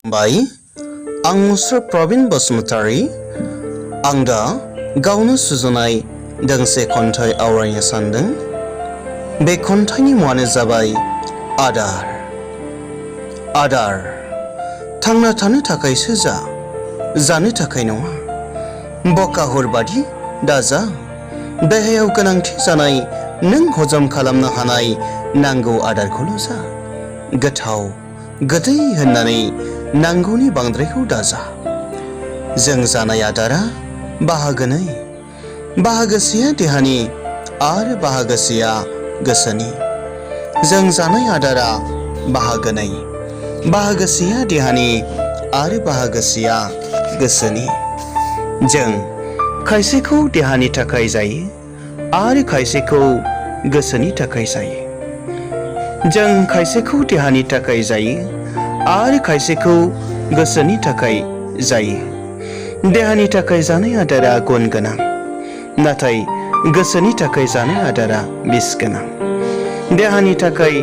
बाय आं मुस्र प्रवीण बसुमतारी आं दा गावनो सुजुनाय दोंसे खन्थाइ आवरायनो सानदों। बे खन्थाइनि मुङानो जाबाय आदार। आदार थांना थानो थाखायसो जा, जानो थाखाय नङा। बकाहुर बादि दाजा, देहायाव गोनांथि जानाय नों हजम खालामनो हानाय नांगौ आदारखौल' जा। गोथाव गोदै होननानै नांगौनि बांद्रायखौ दाजा। जों जानाय आदारा बाहागोनै, बाहागोसेया देहानि आरो बाहागोसेया गोसोनि। जों जानाय आदारा बाहागोनै, बाहागोसेया देहानि आरो बाहागोसेया गोसोनि। जों खायसेखौ देहानि थाखाय जायो आरो खायसेखौ गोसोनि थाखाय जायो। जों खायसेखौ देहानि थाखाय जायो आरो खायसेखौ गोसोनि थाखाय जायो। देहानि थाखाय जानाय आदारा गुन गोनां, नाथाय गोसोनि थाखाय जानाय आदारा बिस गोनां। देहानि थाखाय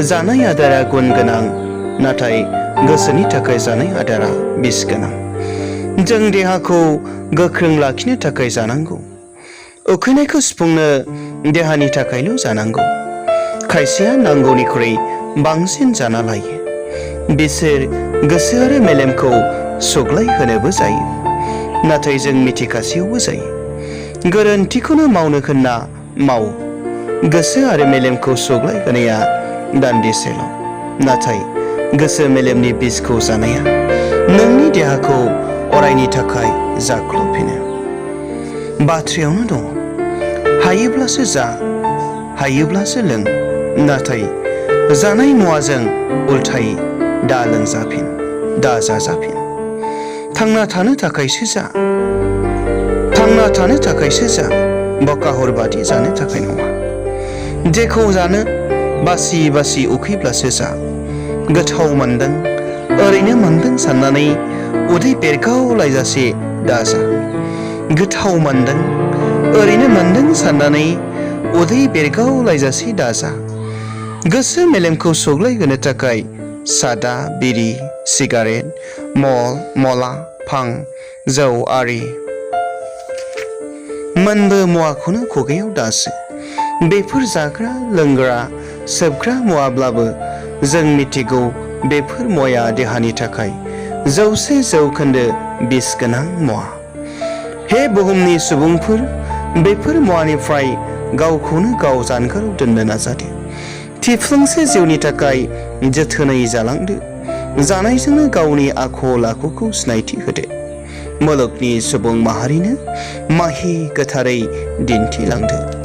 जानाय आदारा गुन गोनां, नाथाय गोसोनि थाखाय जानाय आदारा बिस गोनां। जों देहाखौ गोख्रों लाखिनो थाखाय जानांगौ। उखैनायखौ सुफुंनो देहानि थाखायल' जानांगौ। खायसेया नांगौनिख्रुइ बांसिन जाना लायो। बिसोर गोसो आरो मेलेमखौ सुग्लाय होनोबो जायो, नाथाय जों मिथिखासेयावबो जायो। गोरोन्थिखौनो मावनो होनना मावो। गोसो आरो मेलेमखौ सुग्लाय होनाया दान्दिसेल', नाथाय गोसो मेलेमनि बिसखौ जानाया नोंनि देहाखौ अरायनि थाखाय जाख्ल'फिनो। बाथ्रायावनो दङ, हायोब्लासो जा, हायोब्लासो लों, नाथाय जानाय मुवाजों उल्थायै दा लोंजाफिन, दा जाजाफिन। थांना थानो थाखायसो जा, थांना थानो थाखायसो जा, बकाहुर बादि जानो थाखाय नङा। जेखौ जानो बासि बासि उखैब्लासो जा। गोथाव मोनदों, ओरैनो मोनदों साननानै उदै बेरगावलायजासे दाजा। गोथाव मोनदों, ओरैनो मोनदों साननानै उदै बेरगावलायजासे दाजा। गोसो मेलेमखौ सुग्लायहोनो थाखाय सादा, बिरि, सिगारेट, मल, मला, भां, जौ आरि मोनबो मुवाखौनो खुगायाव दासो। बेफोर जाग्रा, लोंग्रा, सोबग्रा मुवाब्लाबो जों मिथिगौ बेफोर मुवाया देहानि थाखाय 100% बिस गोनां मुवा। हे बुहुमनि सुबुंफोर, बेफोर मुवानिफ्राय गावखौनो गाव जानगाराव दोननो नाजादो। थिफ्लोंसे जिउनि थाखाय जोथोनै जालांदो। जानायजोंनो गावनि आखल आखुखौ सिनायथि होदो। मुलुगनि सुबुं माहारिनो माहि गोथारै दिन्थिलांदो।